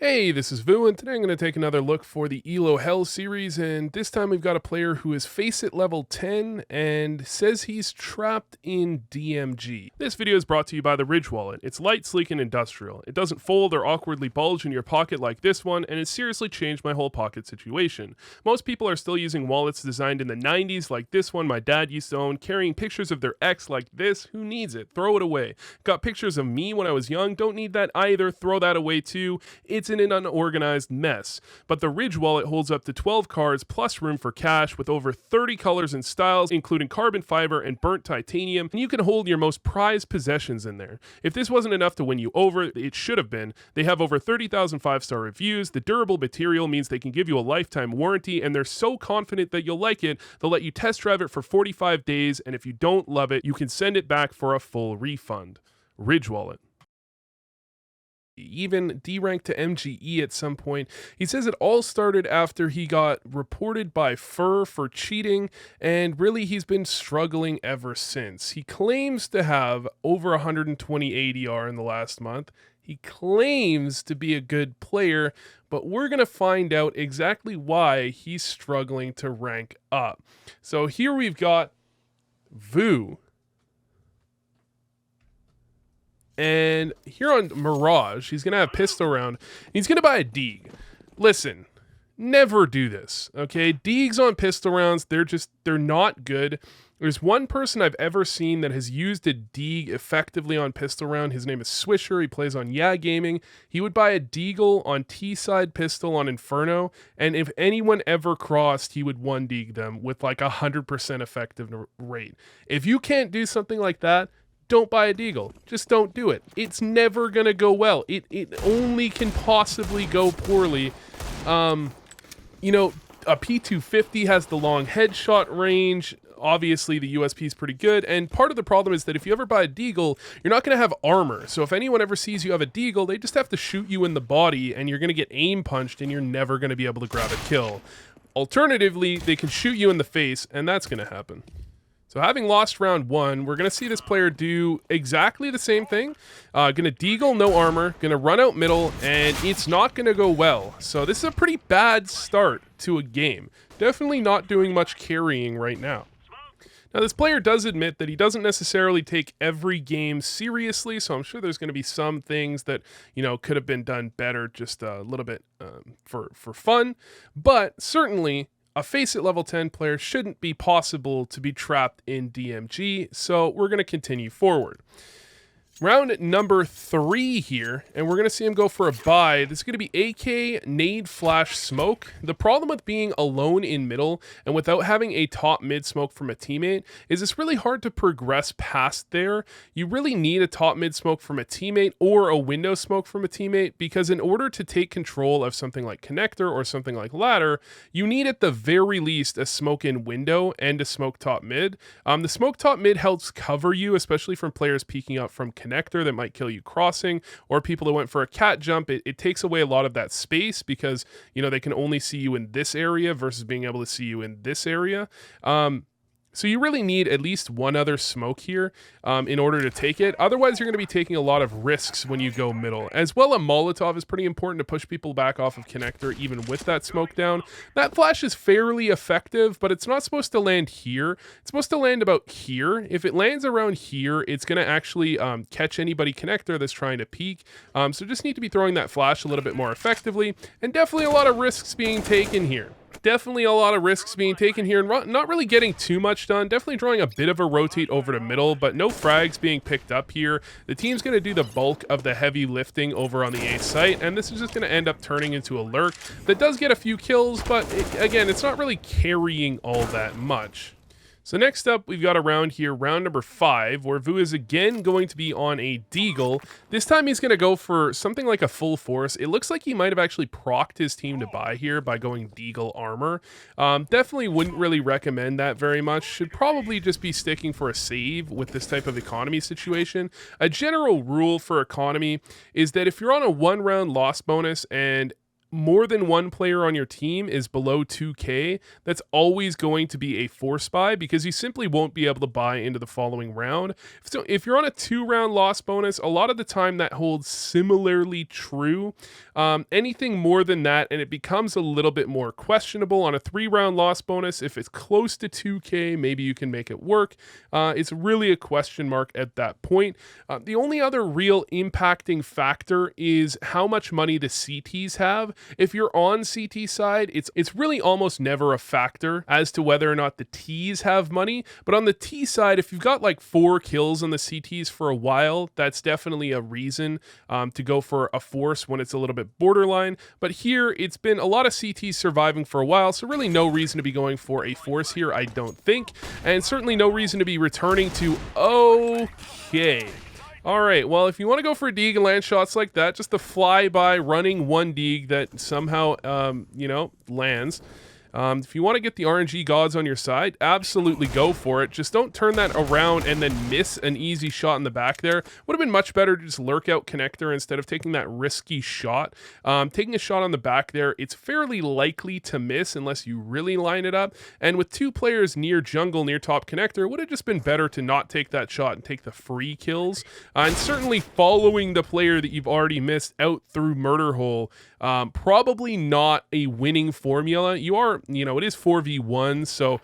Hey, this is Vu, and today I'm going to take another look for the ELO Hell series, and this time we've got a player who is Faceit level 10 and says he's trapped in DMG. This video is brought to you by the Ridge Wallet. It's light, sleek, and industrial. It doesn't fold or awkwardly bulge in your pocket like this one, and it's seriously changed my whole pocket situation. Most people are still using wallets designed in the 90s like this one my dad used to own, carrying pictures of their ex like this. Who needs it? Throw it away. Got pictures of me when I was young. Don't need that either. Throw that away too. It's in an unorganized mess. But the Ridge Wallet holds up to 12 cards plus room for cash with over 30 colors and styles, including carbon fiber and burnt titanium, and you can hold your most prized possessions in there. If this wasn't enough to win you over, it should have been. They have over 30,000 5-star reviews. The durable material means they can give you a lifetime warranty, and they're so confident that you'll like it, they'll let you test drive it for 45 days, and if you don't love it, you can send it back for a full refund. Ridge Wallet. Even D-ranked to MGE at some point. He says it all started after he got reported by Fur for cheating, and really he's been struggling ever since. He claims to have over 120 ADR in the last month. He claims to be a good player, but we're going to find out exactly why he's struggling to rank up. So here we've got Vu. And here on Mirage, he's going to have pistol round. He's going to buy a Deeg. Listen, never do this, okay? Deegs on pistol rounds, they're not good. There's one person I've ever seen that has used a Deeg effectively on pistol round. His name is Swisher. He plays on Yeah Gaming. He would buy a Deagle on T-side pistol on Inferno, and if anyone ever crossed, he would one Deeg them with like 100% effective rate. If you can't do something like that, don't buy a Deagle. Just don't do it. It's never going to go well. It only can possibly go poorly. A P250 has the long headshot range. Obviously, the USP is pretty good. And part of the problem is that if you ever buy a Deagle, you're not going to have armor. So if anyone ever sees you have a Deagle, they just have to shoot you in the body, and you're going to get aim punched, and you're never going to be able to grab a kill. Alternatively, they can shoot you in the face, and that's going to happen. So having lost round one, we're going to see this player do exactly the same thing. Going to Deagle, no armor, going to run out middle, and it's not going to go well. So this is a pretty bad start to a game. Definitely not doing much carrying right now. Now this player does admit that he doesn't necessarily take every game seriously, so I'm sure there's going to be some things that, could have been done better just a little bit for fun. But certainly, a Faceit level 10 player shouldn't be possible to be trapped in DMG, so we're going to continue forward. Round number 3 here, and we're going to see him go for a buy. This is going to be AK, nade, flash, smoke. The problem with being alone in middle and without having a top mid smoke from a teammate is it's really hard to progress past there. You really need a top mid smoke from a teammate or a window smoke from a teammate, because in order to take control of something like connector or something like ladder, you need at the very least a smoke in window and a smoke top mid. The smoke top mid helps cover you, especially from players peeking out from connector that might kill you crossing, or people that went for a cat jump. It takes away a lot of that space because they can only see you in this area versus being able to see you in this area. So you really need at least one other smoke here in order to take it. Otherwise, you're going to be taking a lot of risks when you go middle. As well, a Molotov is pretty important to push people back off of connector, even with that smoke down. That flash is fairly effective, but it's not supposed to land here. It's supposed to land about here. If it lands around here, it's going to actually catch anybody connector that's trying to peek. So just need to be throwing that flash a little bit more effectively, and definitely a lot of risks being taken here. Definitely a lot of risks being taken here and not really getting too much done. Definitely drawing a bit of a rotate over to middle, but no frags being picked up here. The team's going to do the bulk of the heavy lifting over on the A site, and this is just going to end up turning into a lurk that does get a few kills, but again, it's not really carrying all that much. So next up, we've got a round here, round number 5, where Vu is again going to be on a Deagle. This time he's going to go for something like a full force. It looks like he might have actually procced his team to buy here by going Deagle armor. Definitely wouldn't really recommend that very much. Should probably just be sticking for a save with this type of economy situation. A general rule for economy is that if you're on a 1-round loss bonus and more than one player on your team is below 2k, that's always going to be a force buy because you simply won't be able to buy into the following round. So if you're on a 2-round loss bonus, a lot of the time that holds similarly true. Anything more than that, and it becomes a little bit more questionable. On a 3-round loss bonus, if it's close to 2k, maybe you can make it work. It's really a question mark at that point. The only other real impacting factor is how much money the CTs have. If you're on CT side, it's really almost never a factor as to whether or not the Ts have money. But on the T side, if you've got like 4 kills on the CTs for a while, that's definitely a reason to go for a force when it's a little bit borderline. But here, it's been a lot of CTs surviving for a while, so really no reason to be going for a force here, I don't think. And certainly no reason to be returning to okay. All right, well, if you want to go for a Deeg and land shots like that, just the fly-by running one Deeg that somehow, lands. If you want to get the RNG gods on your side, absolutely go for it. Just don't turn that around and then miss an easy shot in the back there. Would have been much better to just lurk out connector instead of taking that risky shot. Taking a shot on the back there, it's fairly likely to miss unless you really line it up. And with 2 players near jungle, near top connector, it would have just been better to not take that shot and take the free kills. And certainly following the player that you've already missed out through murder hole, probably not a winning formula. It is 4v1, so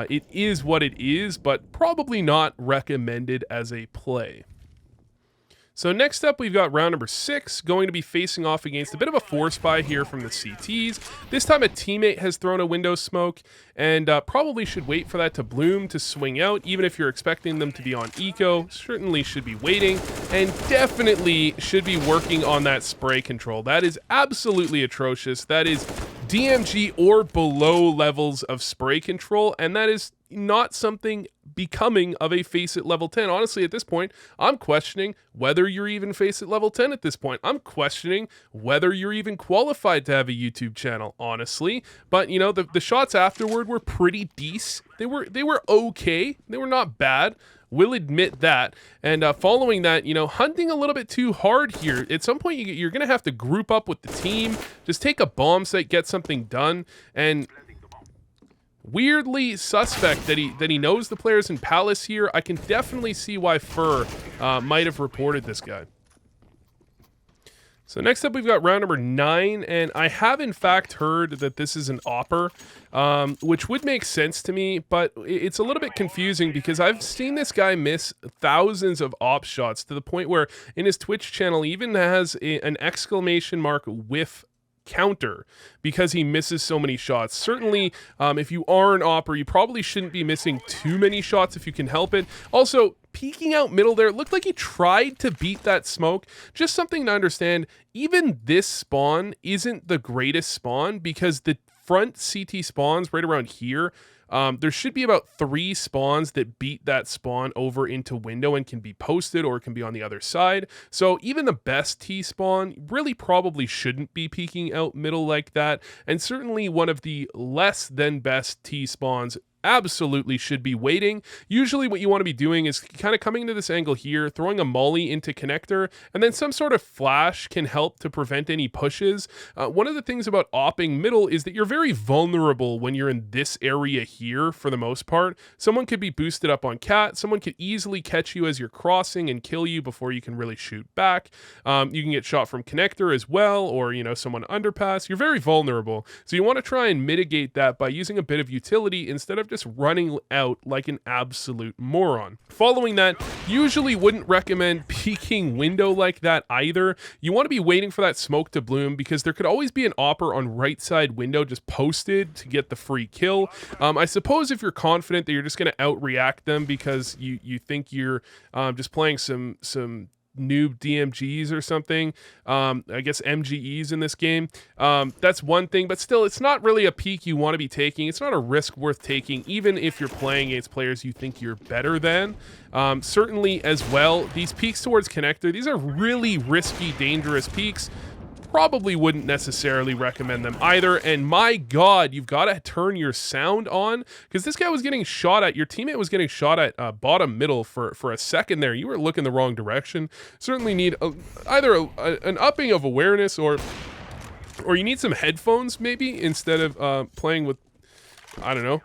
it is what it is, but probably not recommended as a play. So next up, we've got round number 6, going to be facing off against a bit of a force buy here from the CTs. This time a teammate has thrown a window smoke, and probably should wait for that to bloom to swing out, even if you're expecting them to be on eco. Certainly should be waiting, and definitely should be working on that spray control. That is absolutely atrocious. That is DMG or below levels of spray control, and that is not something becoming of a Faceit level 10. Honestly, at this point, I'm questioning whether you're even Faceit level 10 at this point. I'm questioning whether you're even qualified to have a YouTube channel, honestly. But, the shots afterward were pretty decent. They were okay. They were not bad. Will admit that. And following that, hunting a little bit too hard here. At some point, you're going to have to group up with the team. Just take a bomb site, get something done. And weirdly suspect that he knows the players in Palace here. I can definitely see why Fur might have reported this guy. So next up, we've got round number 9, and I have in fact heard that this is an opper, which would make sense to me, but it's a little bit confusing because I've seen this guy miss thousands of op shots to the point where in his Twitch channel he even has an exclamation mark whiff counter because he misses so many shots. Certainly, if you are an opper, you probably shouldn't be missing too many shots if you can help it. Also, peeking out middle there, it looked like he tried to beat that smoke. Just something to understand, even this spawn isn't the greatest spawn because the front CT spawns right around here, there should be about 3 spawns that beat that spawn over into window and can be posted or can be on the other side. So even the best T spawn really probably shouldn't be peeking out middle like that. And certainly one of the less than best T spawns absolutely should be waiting. Usually what you want to be doing is kind of coming into this angle here, throwing a molly into connector, and then some sort of flash can help to prevent any pushes. One of the things about opping middle is that you're very vulnerable when you're in this area here for the most part. Someone could be boosted up on cat, someone could easily catch you as you're crossing and kill you before you can really shoot back. You can get shot from connector as well, or someone underpass. You're very vulnerable. So you want to try and mitigate that by using a bit of utility instead of just running out like an absolute moron. Following that, usually wouldn't recommend peeking window like that either. You want to be waiting for that smoke to bloom because there could always be an opper on right side window just posted to get the free kill. I suppose if you're confident that you're just going to outreact them because you think you're just playing some noob DMGs or something, I guess MGEs in this game, that's one thing, but still it's not really a peek you want to be taking. It's not a risk worth taking even if you're playing against players you think you're better than. Certainly as well, these peeks towards connector, these are really risky, dangerous peeks. Probably wouldn't necessarily recommend them either. And my God, you've got to turn your sound on because this guy was getting shot at. Your teammate was getting shot at bottom middle for a second there. You were looking the wrong direction. Certainly need either an upping of awareness or Or you need some headphones maybe instead of playing with, I don't know.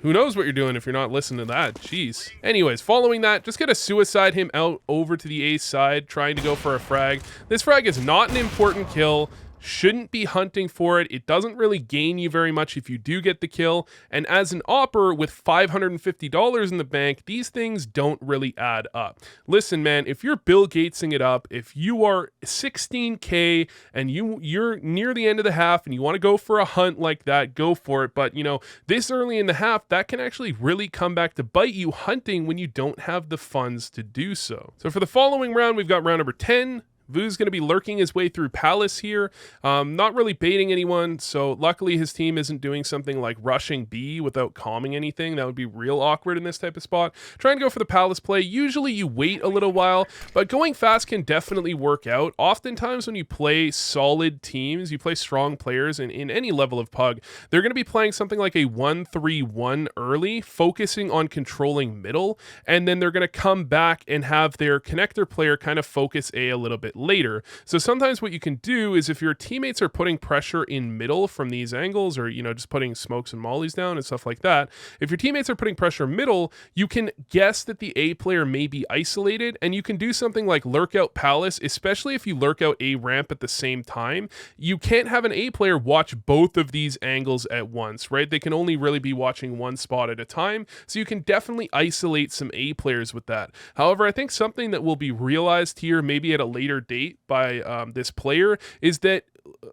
Who knows what you're doing if you're not listening to that? Jeez. Anyways, following that, just gonna suicide him out over to the A side, trying to go for a frag. This frag is not an important kill. Shouldn't be hunting for it. It doesn't really gain you very much if you do get the kill. And as an opper with $550 in the bank, these things don't really add up. Listen, man, if you're Bill Gatesing it up, if you are 16K and you're near the end of the half and you want to go for a hunt like that, go for it. But, you know, this early in the half, that can actually really come back to bite you hunting when you don't have the funds to do so. So for the following round, we've got round number 10. Vu's going to be lurking his way through Palace here, not really baiting anyone, so luckily his team isn't doing something like rushing B without calming anything. That would be real awkward in this type of spot. Trying to go for the Palace play. Usually you wait a little while, but going fast can definitely work out. Oftentimes when you play solid teams, you play strong players in any level of pug, they're going to be playing something like a 1-3-1 early, focusing on controlling middle, and then they're going to come back and have their connector player kind of focus A a little bit later. So sometimes what you can do is if your teammates are putting pressure in middle from these angles, or, you know, just putting smokes and mollies down and stuff like that, if your teammates are putting pressure middle, you can guess that the A player may be isolated, and you can do something like lurk out Palace, especially if you lurk out A ramp at the same time. You can't have an A player watch both of these angles at once, right? They can only really be watching one spot at a time, so you can definitely isolate some A players with that. However, I think something that will be realized here, maybe at a later date by this player, is that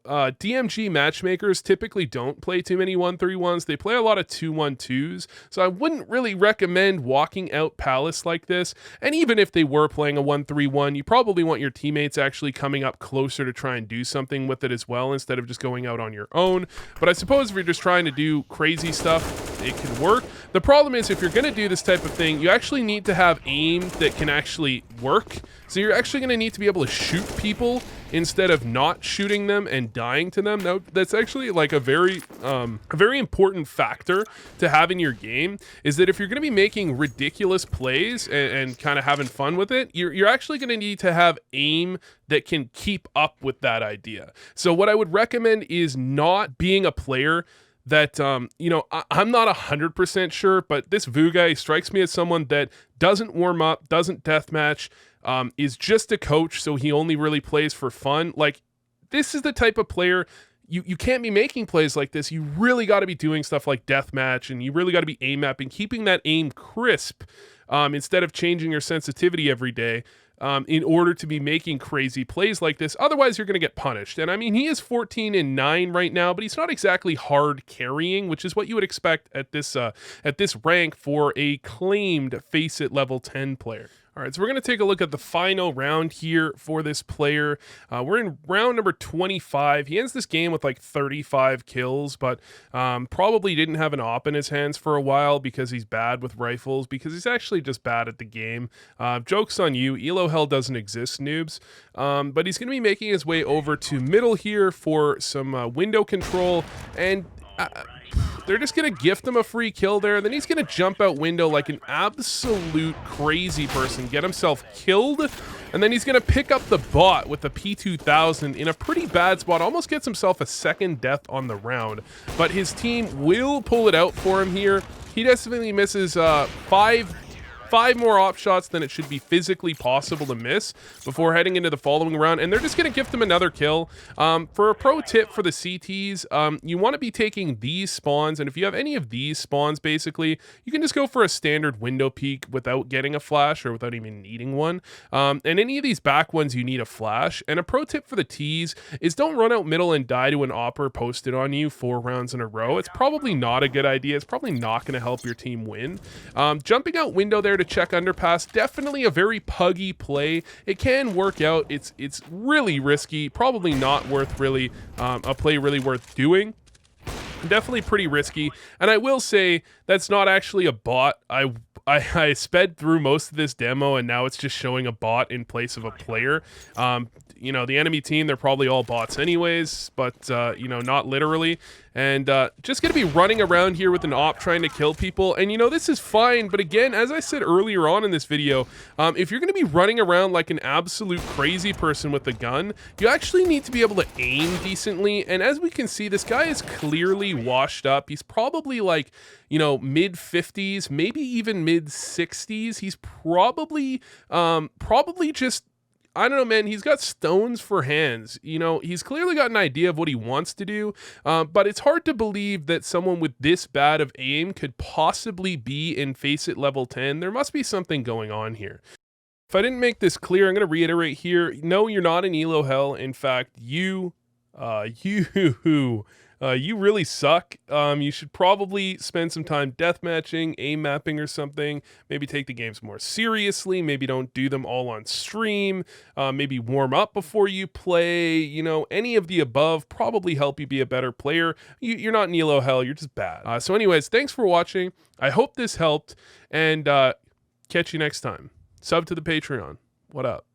DMG matchmakers typically don't play too many 1-3-1s. They play a lot of 2-1-2s. So I wouldn't really recommend walking out Palace like this. And even if they were playing a 1-3-1, you probably want your teammates actually coming up closer to try and do something with it as well, instead of just going out on your own. But I suppose if you're just trying to do crazy stuff, it can work. The problem is, if you're going to do this type of thing, you actually need to have aim that can actually work. So you're actually going to need to be able to shoot people instead of not shooting them and dying to them. Now, that's actually like a very important factor to have in your game, is that if you're going to be making ridiculous plays and kind of having fun with it, you're actually going to need to have aim that can keep up with that idea. So what I would recommend is not being a player that, you know, I'm not 100% sure, but this Vu guy strikes me as someone that doesn't warm up, doesn't deathmatch, is just a coach, so he only really plays for fun. Like, this is the type of player, you can't be making plays like this. You really got to be doing stuff like deathmatch, and you really got to be aim mapping, keeping that aim crisp, instead of changing your sensitivity every day, in order to be making crazy plays like this. Otherwise, you're going to get punished. And I mean, he is 14-9 right now, but he's not exactly hard carrying, which is what you would expect at this rank for a claimed Faceit level 10 player. All right, so we're going to take a look at the final round here for this player. We're in round number 25. He ends this game with like 35 kills, but probably didn't have an op in his hands for a while because he's bad with rifles, because he's actually just bad at the game. Joke's on you. ELO hell doesn't exist, noobs. But he's going to be making his way over to middle here for some window control, and they're just going to gift him a free kill there. Then he's going to jump out window like an absolute crazy person, get himself killed, and then he's going to pick up the bot with the P2000 in a pretty bad spot, almost gets himself a second death on the round. But his team will pull it out for him here. He definitely misses five more op shots than it should be physically possible to miss before heading into the following round, and they're just going to gift him another kill. For a pro tip for the CTs, you want to be taking these spawns, and if you have any of these spawns, basically, you can just go for a standard window peek without getting a flash or without even needing one. And any of these back ones, you need a flash. And a pro tip for the Ts is don't run out middle and die to an opper posted on you 4 rounds in a row. It's probably not a good idea. It's probably not going to help your team win. Jumping out window there to check underpass, definitely a very puggy play. It can work out. It's really risky, probably not worth really a play really worth doing. Definitely pretty risky. And I will say that's not actually a bot. I sped through most of this demo, and now it's just showing a bot in place of a player. You know, the enemy team, they're probably all bots anyways, but, you know, not literally. and just going to be running around here with an op trying to kill people. And, you know, this is fine, but again, as I said earlier on in this video, if you're going to be running around like an absolute crazy person with a gun, you actually need to be able to aim decently. And as we can see, this guy is clearly washed up. He's probably like, you know, mid 50s, maybe even mid 60s. He's probably just, I don't know, man, he's got stones for hands. You know, he's clearly got an idea of what he wants to do, but it's hard to believe that someone with this bad of aim could possibly be in Faceit level 10. There must be something going on here. If I didn't make this clear, I'm going to reiterate here. No, you're not in ELO hell. In fact, you really suck. You should probably spend some time deathmatching, aim mapping or something. Maybe take the games more seriously. Maybe don't do them all on stream. Maybe warm up before you play. You know, any of the above probably help you be a better player. You're not in ELO hell. You're just bad. So anyways, thanks for watching. I hope this helped, and catch you next time. Sub to the Patreon. What up?